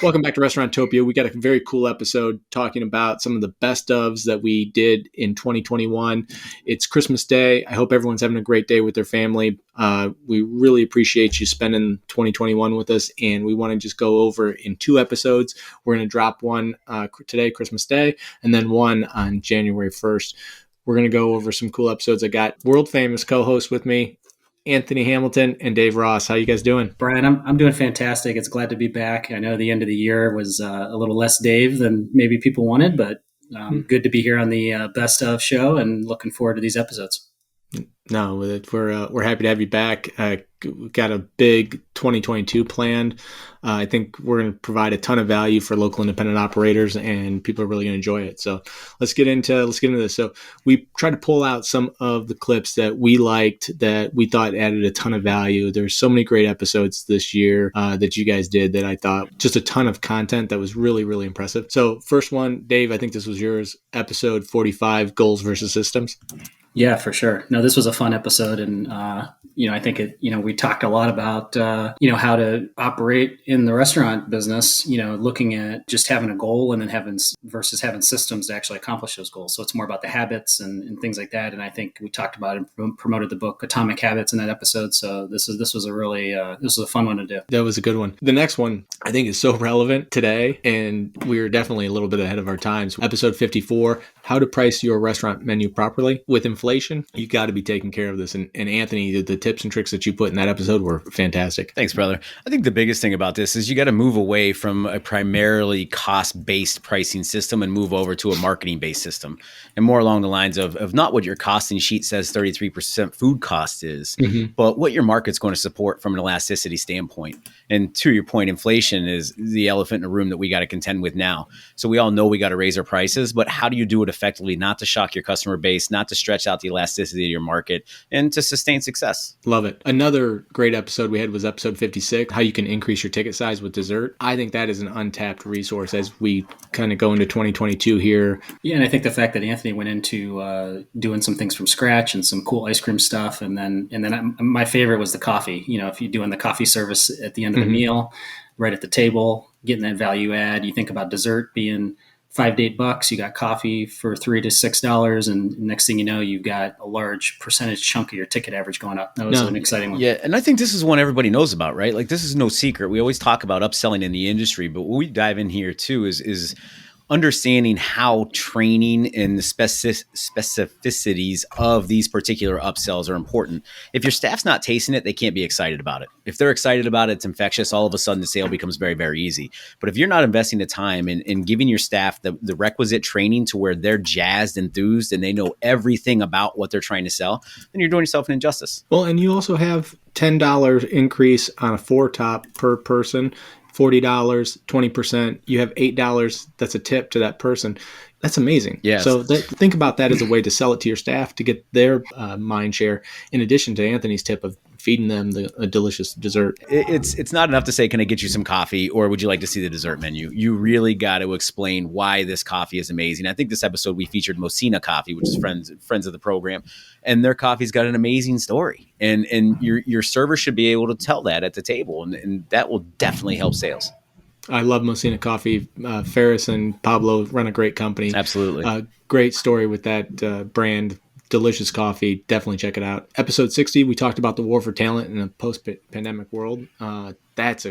Welcome back to Restauranttopia. We got a very cool episode talking about some of the best ofs that we did in 2021. It's Christmas Day. I hope everyone's having a great day with their family. We really appreciate you spending 2021 with us, and we want to just go over in 2 episodes. We're going to drop one today, Christmas Day, and then one on January 1st. We're going to go over some cool episodes. I got world famous co-hosts with me, Anthony Hamilton and Dave Ross. How you guys doing? Brian, I'm doing fantastic. It's glad to be back. I know the end of the year was a little less Dave than maybe people wanted, but good to be here on the Best of show and looking forward to these episodes. No, we're happy to have you back. We've got a big 2022 planned. I think we're going to provide a ton of value for local independent operators, and people are really going to enjoy it. So let's get into this. So we tried to pull out some of the clips that we liked, that we thought added a ton of value. There's so many great episodes this year that you guys did that I thought just a ton of content that was really, really impressive. So first one, Dave, I think this was yours, episode 45, Goals versus Systems. Yeah, for sure. No, this was a fun episode. And, I think we talked a lot about, how to operate in the restaurant business, looking at just having a goal and then having systems to actually accomplish those goals. So it's more about the habits and things like that. And I think we talked about and promoted the book Atomic Habits in that episode. So this was a fun one to do. That was a good one. The next one I think is so relevant today, and we're definitely a little bit ahead of our times. Episode 54, how to price your restaurant menu properly. With inflation, you got to be taking care of this. And Anthony, the tips and tricks that you put in that episode were fantastic. Thanks, brother. I think the biggest thing about this is you got to move away from a primarily cost-based pricing system and move over to a marketing-based system, and more along the lines of not what your costing sheet says 33% food cost is, but what your market's going to support from an elasticity standpoint. And to your point, inflation is the elephant in the room that we got to contend with now. So we all know we got to raise our prices, but how do you do it effectively, not to shock your customer base, not to stretch out the elasticity of your market, and to sustain success? Love it. Another great episode we had was episode 56, how you can increase your ticket size with dessert. I think that is an untapped resource as we kind of go into 2022 here. Yeah, and I think the fact that Anthony went into doing some things from scratch and some cool ice cream stuff, and then my favorite was the coffee. If you're doing the coffee service at the end of the meal, right at the table, getting that value add. You think about dessert being $5 to $8. You got coffee for $3 to $6, and next thing you know, you've got a large percentage chunk of your ticket average going up. That was an exciting one. Yeah, and I think this is one everybody knows about, right? Like, this is no secret. We always talk about upselling in the industry, but what we dive in here too is understanding how training and the specificities of these particular upsells are important. If your staff's not tasting it, they can't be excited about it. If they're excited about it, it's infectious. All of a sudden, the sale becomes very, very easy. But if you're not investing the time in giving your staff the requisite training to where they're jazzed, enthused, and they know everything about what they're trying to sell, then you're doing yourself an injustice. Well, and you also have $10 increase on a 4-top per person. $40, 20%, you have $8 that's a tip to that person. That's amazing. Yes. So think about that as a way to sell it to your staff to get their mind share, in addition to Anthony's tip of feeding them a delicious dessert. It's not enough to say, can I get you some coffee, or would you like to see the dessert menu? You really got to explain why this coffee is amazing. I think this episode we featured Mocina Coffee, which is friends of the program, and their coffee's got an amazing story. And your server should be able to tell that at the table, and that will definitely help sales. I love Mocina Coffee. Ferris and Pablo run a great company. Absolutely. Great story with that brand. Delicious coffee. Definitely check it out. Episode 60, we talked about the war for talent in a post-pandemic world. That's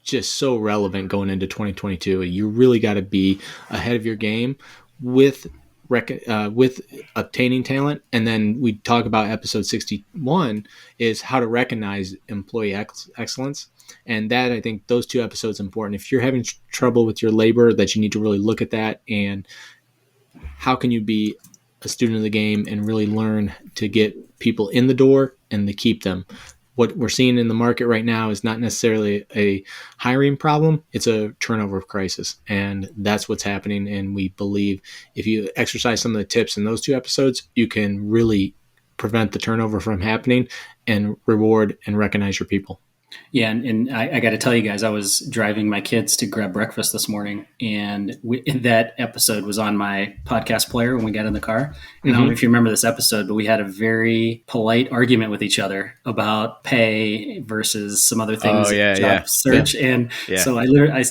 just so relevant going into 2022. You really got to be ahead of your game with obtaining talent. And then we talk about episode 61 is how to recognize employee excellence. And that, I think those 2 episodes are important. If you're having trouble with your labor, that you need to really look at that, and how can you be a student of the game and really learn to get people in the door and to keep them. What we're seeing in the market right now is not necessarily a hiring problem. It's a turnover crisis. And that's what's happening. And we believe if you exercise some of the tips in those 2 episodes, you can really prevent the turnover from happening and reward and recognize your people. Yeah, and I got to tell you guys, I was driving my kids to grab breakfast this morning, and that episode was on my podcast player when we got in the car. And I don't know if you remember this episode, but we had a very polite argument with each other about pay versus some other things, job search. And so I literally,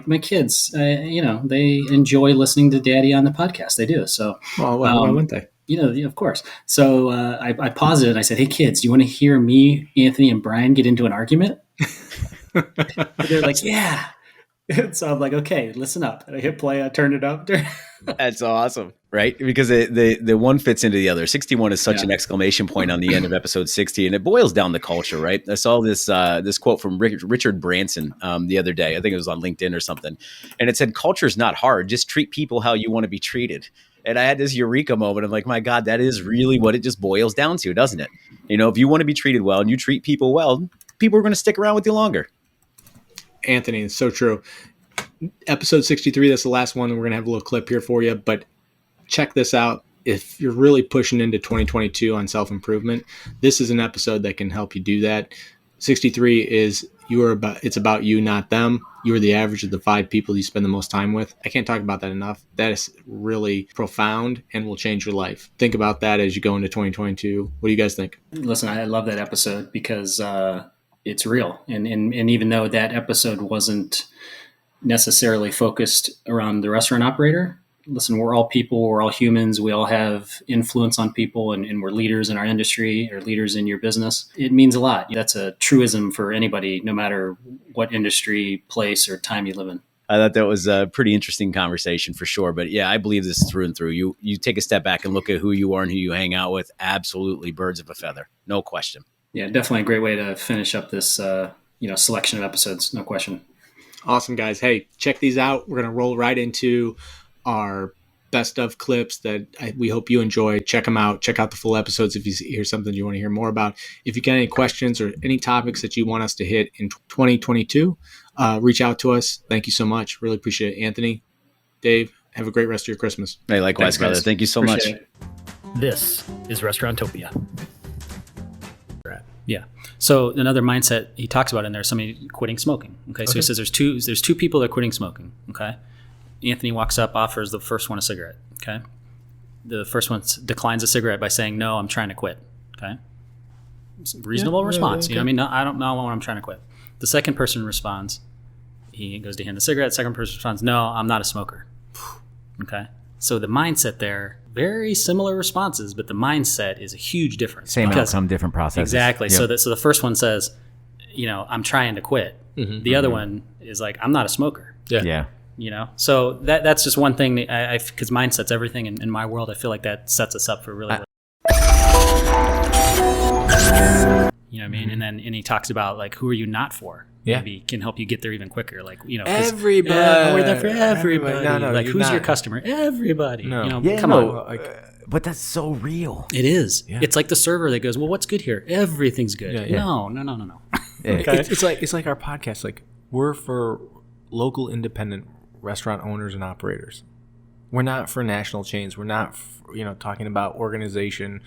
my kids, they enjoy listening to Daddy on the podcast. They do. So, why wouldn't they? Of course. So I paused it and I said, "Hey, kids, do you want to hear me, Anthony, and Brian get into an argument?" And they're like, "Yeah." And so I'm like, "Okay, listen up." And I hit play. I turned it up. That's awesome, right? Because the one fits into the other. 61 is such an exclamation point on the end of episode 60, and it boils down the culture, right? I saw this quote from Richard Branson the other day. I think it was on LinkedIn or something, and it said, "Culture is not hard. Just treat people how you want to be treated." And I had this eureka moment. I'm like, my God, that is really what it just boils down to, doesn't it? If you want to be treated well and you treat people well, people are going to stick around with you longer. Anthony, it's so true. Episode 63, that's the last one. We're going to have a little clip here for you, but check this out. If you're really pushing into 2022 on self-improvement, this is an episode that can help you do that. 63 is it's about you, not them. You are the average of the 5 people you spend the most time with. I can't talk about that enough. That is really profound and will change your life. Think about that as you go into 2022. What do you guys think? Listen, I love that episode because it's real. And even though that episode wasn't necessarily focused around the restaurant operator, listen, we're all people, we're all humans, we all have influence on people, and we're leaders in our industry or leaders in your business. It means a lot. That's a truism for anybody, no matter what industry, place, or time you live in. I thought that was a pretty interesting conversation for sure. But yeah, I believe this through and through. You take a step back and look at who you are and who you hang out with. Absolutely birds of a feather. No question. Yeah, definitely a great way to finish up this selection of episodes. No question. Awesome, guys. Hey, check these out. We're going to roll right into our best of clips that we hope you enjoy. Check them out. Check out the full episodes if you hear something you want to hear more about. If you got any questions or any topics that you want us to hit in 2022, reach out to us. Thank you so much. Really appreciate it. Anthony, Dave, have a great rest of your Christmas. Hey, likewise, brother. Thank you so much. This is Restauranttopia. Yeah. So another mindset he talks about in there is somebody quitting smoking. Okay. So he says there's two people that are quitting smoking. Okay. Anthony walks up, offers the first one a cigarette. Okay. The first one declines a cigarette by saying, "No, I'm trying to quit." Okay. Reasonable response. Okay. No, I don't know when I'm trying to quit. The second person responds. He goes to hand the cigarette. Second person responds, "No, I'm not a smoker." Okay. So the mindset there, very similar responses, but the mindset is a huge difference. Same outcome, different process. Exactly. Yep. So the first one says, "I'm trying to quit." Mm-hmm. The other one is like, "I'm not a smoker." Yeah. So that's just one thing because mindset's everything in my world. I feel like that sets us up for really. You know what I mean? And he talks about like, who are you not for? Yeah. Maybe can help you get there even quicker. Like, everybody. We're there for everybody. No, like, who's your customer? Everybody. No. Come on. But that's so real. It is. Yeah. It's like the server that goes, "Well, what's good here? Everything's good." Yeah. No. Okay. It's like our podcast. Like, we're for local independent restaurant owners and operators. We're not for national chains. We're not, talking about organization.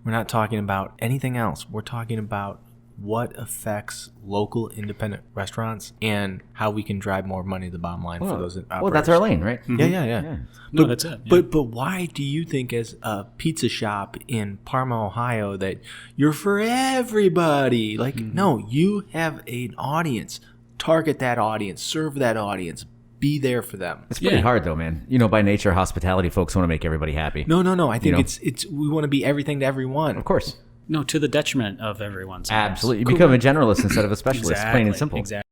We're not talking about anything else. We're talking about what affects local independent restaurants and how we can drive more money to the bottom line for those operators. Well, that's our lane, right? Mm-hmm. Yeah. No, that's it. Yeah. But why do you think, as a pizza shop in Parma, Ohio, that you're for everybody? Like, no, you have an audience. Target that audience. Serve that audience. Be there for them. It's pretty hard though, man. By nature, hospitality folks want to make everybody happy. No. I think it's we want to be everything to everyone. Of course. No, to the detriment of everyone. Sometimes. Absolutely. You become a generalist instead of a specialist. Exactly. Plain and simple. Exactly.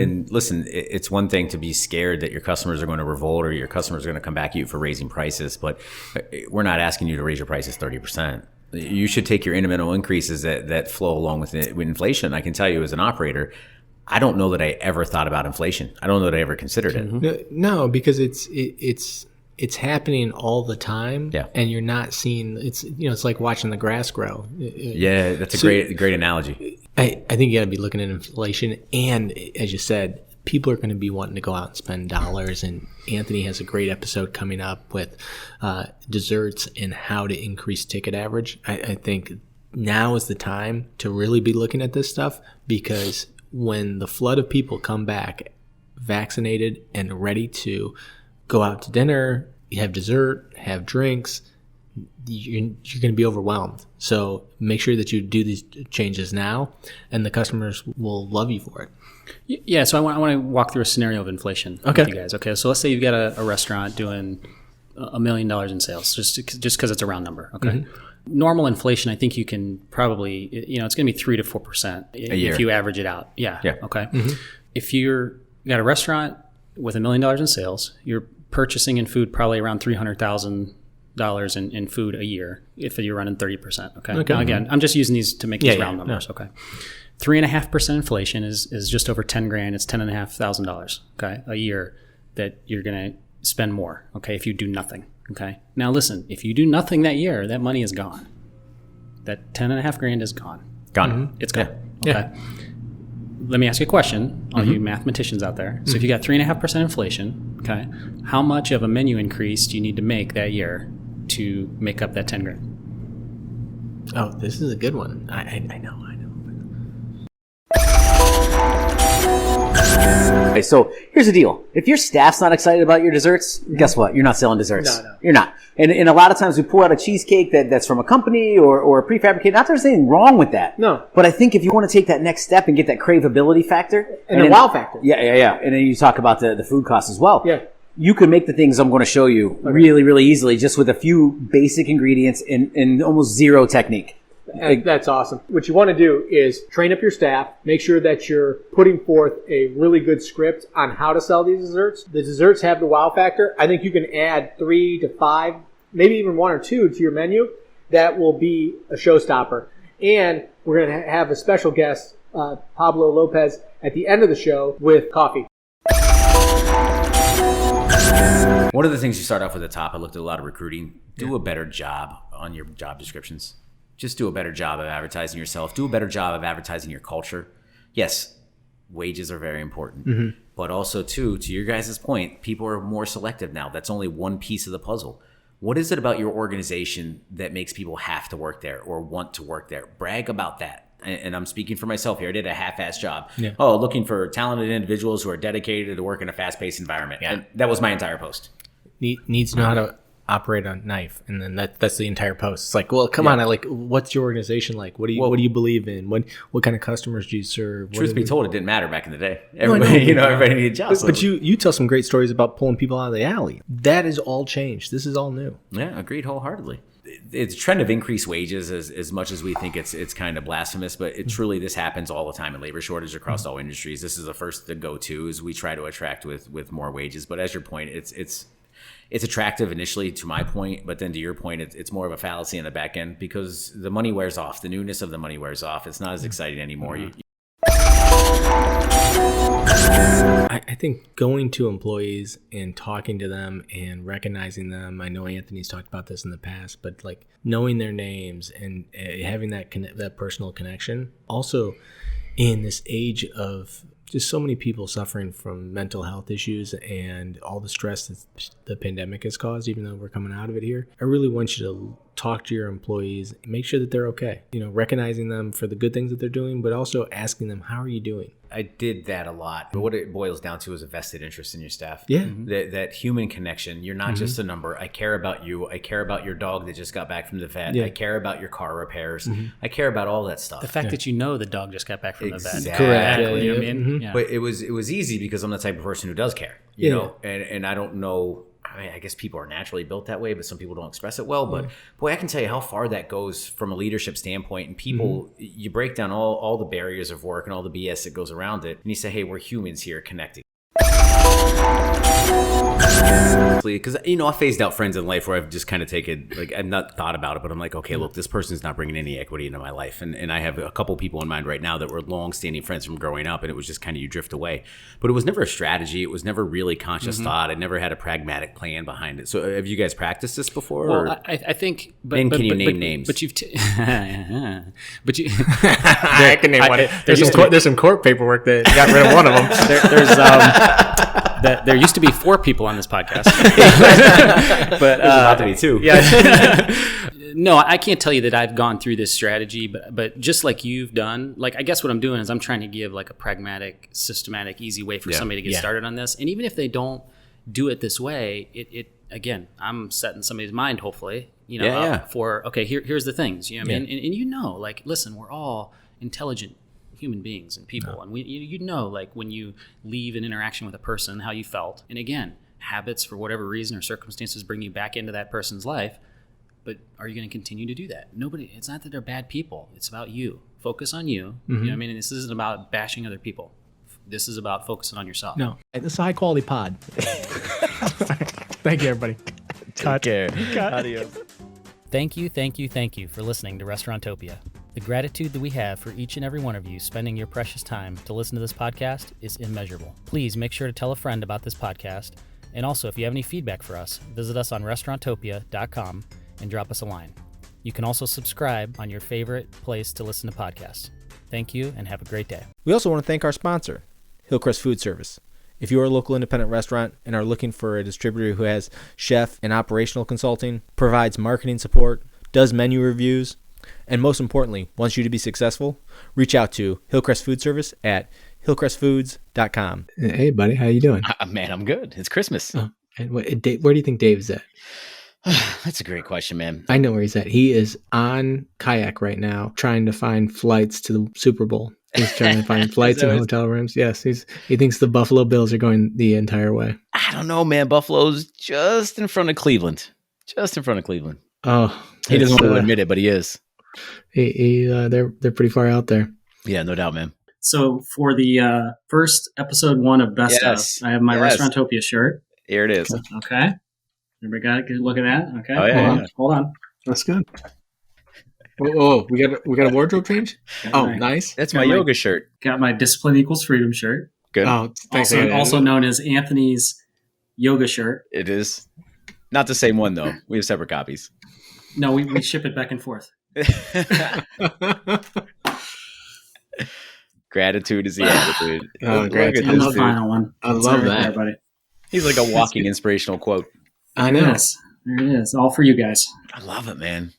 And listen, it's one thing to be scared that your customers are going to revolt or your customers are going to come back at you for raising prices, but we're not asking you to raise your prices 30%. You should take your incremental increases that flow along with inflation. I can tell you as an operator, I don't know that I ever thought about inflation. I don't know that I ever considered it. No, because it's happening all the time, and you're not seeing it's like watching the grass grow. Yeah, that's a great analogy. I think you got to be looking at inflation, and as you said, people are going to be wanting to go out and spend dollars. And Anthony has a great episode coming up with desserts and how to increase ticket average. I think now is the time to really be looking at this stuff, because when the flood of people come back vaccinated and ready to go out to dinner, have dessert, have drinks, you're going to be overwhelmed. So make sure that you do these changes now, and the customers will love you for it. Yeah, so I want to walk through a scenario of inflation with you guys. Okay, so let's say you've got a restaurant doing $1 million in sales, just because it's a round number. Okay. Mm-hmm. Normal inflation, I think you can probably, it's going to be 3 to 4% if you average it out. Yeah. Okay. Mm-hmm. If you got a restaurant with $1 million in sales, you're purchasing in food probably around $300,000 in food a year if you're running 30%. Okay. Now, again, I'm just using these to make these round numbers. No. Okay. 3.5% inflation is just over $10,000. It's $10,500. Okay, a year that you're going to spend more. Okay, if you do nothing. Okay. Now listen, if you do nothing that year, that money is gone. That $10,500 is gone. Gone. It's gone. Yeah. Okay. Yeah. Let me ask you a question, all you mathematicians out there. So if you got 3.5% inflation, okay, how much of a menu increase do you need to make that year to make up that $10,000? Oh, this is a good one. I know. Okay, so here's the deal. If your staff's not excited about your desserts, guess what? You're not selling desserts. No. You're not. And a lot of times we pull out a cheesecake that's from a company or a prefabricated. Not that there's anything wrong with that. No. But I think if you want to take that next step and get that craveability factor. And the wow factor. Yeah. And then you talk about the food costs as well. Yeah. You can make the things I'm going to show you really, really easily just with a few basic ingredients and almost zero technique. That's awesome. What you want to do is train up your staff, make sure that you're putting forth a really good script on how to sell these desserts. The desserts have the wow factor. I think you can add 3 to 5, maybe even 1 or 2 to your menu. That will be a showstopper. And we're going to have a special guest, Pablo Lopez, at the end of the show with coffee. One of the things you start off with at the top, I looked at a lot of recruiting. Do a better job on your job descriptions. Just do a better job of advertising yourself. Do a better job of advertising your culture. Yes, wages are very important. But also, too, to your guys' point, people are more selective now. That's only one piece of the puzzle. What is it about your organization that makes people have to work there or want to work there? Brag about that. And I'm speaking for myself here. I did a half-assed job. Yeah. Looking for talented individuals who are dedicated to work in a fast-paced environment. Yeah. And that was my entire post. Needs to know how to operate a knife, and then that's the entire post. It's like, well, come on, what's your organization like? What do you believe in? What kind of customers do you serve? Truth be told, it didn't matter back in the day. Everybody needed jobs. But you tell some great stories about pulling people out of the alley. That is all changed. This is all new. Yeah, agreed wholeheartedly. It's a trend of increased wages as much as we think it's kind of blasphemous, but it truly, this happens all the time in labor shortage across all industries. This is the first to go to is we try to attract with more wages. But as your point, it's attractive initially to my point, but then to your point, it's more of a fallacy on the back end because the money wears off. The newness of the money wears off. It's not as exciting anymore. I think going to employees and talking to them and recognizing them, I know Anthony's talked about this in the past, but like knowing their names and having that personal connection. Also, in this age of just so many people suffering from mental health issues and all the stress that the pandemic has caused, even though we're coming out of it here, I really want you to talk to your employees and make sure that they're okay. Recognizing them for the good things that they're doing, but also asking them, how are you doing? I did that a lot. But what it boils down to is a vested interest in your staff. Yeah. That human connection. You're not just a number. I care about you. I care about your dog that just got back from the vet. Yeah. I care about your car repairs. I care about all that stuff. The fact that the dog just got back from the vet. Correct. Yeah, you know what I mean? Yeah. But it was easy because I'm the type of person who does care. You know, and I don't know. I mean, I guess people are naturally built that way, but some people don't express it well. But boy, I can tell you how far that goes from a leadership standpoint. And people, you break down all the barriers of work and all the BS that goes around it. And you say, hey, we're humans here connecting. Because, I phased out friends in life where I've just kind of taken, I've not thought about it, but I'm like, okay, look, this person's not bringing any equity into my life. And I have a couple people in mind right now that were long-standing friends from growing up, and it was just kind of you drift away. But it was never a strategy. It was never really conscious thought. I never had a pragmatic plan behind it. So have you guys practiced this before? Well, I think... Can you name names? But you've... I can name one. There's some court paperwork that got rid of one of them. There used to be 4 people on this podcast. But about to be 2. Yeah. No, I can't tell you that I've gone through this strategy, but just like you've done, like I guess what I'm doing is I'm trying to give like a pragmatic, systematic, easy way for somebody to get started on this. And even if they don't do it this way, it again, I'm setting somebody's mind, hopefully, up for, okay, here's the things, you know what I mean? And like, listen, we're all intelligent human beings and people. And like when you leave an interaction with a person, how you felt. And again, habits for whatever reason or circumstances bring you back into that person's life. But are you going to continue to do that? It's not that they're bad people. It's about you. Focus on you. You know what I mean? And this isn't about bashing other people. This is about focusing on yourself. No, this is a high quality pod. Thank you, everybody. Take care. Adios. Thank you for listening to Restauranttopia. The gratitude that we have for each and every one of you spending your precious time to listen to this podcast is immeasurable. Please make sure to tell a friend about this podcast. And also, if you have any feedback for us, visit us on restauranttopia.com and drop us a line. You can also subscribe on your favorite place to listen to podcasts. Thank you and have a great day. We also want to thank our sponsor, Hillcrest Food Service. If you are a local independent restaurant and are looking for a distributor who has chef and operational consulting, provides marketing support, does menu reviews, and most importantly, wants you to be successful, reach out to Hillcrest Food Service at hillcrestfoods.com. Hey, buddy, how you doing? Man, I'm good. It's Christmas. And where do you think Dave's at? That's a great question, man. I know where he's at. He is on kayak right now, trying to find flights to the Super Bowl. He's trying to find flights and hotel rooms. Yes, he thinks the Buffalo Bills are going the entire way. I don't know, man. Buffalo's just in front of Cleveland. Oh, he doesn't want to admit it, but he is. They're pretty far out there. Yeah, no doubt, man. So for the first episode 1 of Best Of, I have my Restauranttopia shirt. Here it is. Okay. Everybody got it? Good look at that? Okay. Oh, yeah, Hold on. That's good. Oh, we got a wardrobe change? Nice. That's my yoga shirt. Got my Discipline Equals Freedom shirt. Good. Oh, thanks. Also known as Anthony's yoga shirt. It is. Not the same one, though. We have separate copies. No, we ship it back and forth. Gratitude is the attitude. Gratitude is the final one. I love that. Everybody. He's like a walking inspirational quote. I know. Yes, there it is. All for you guys. I love it, man.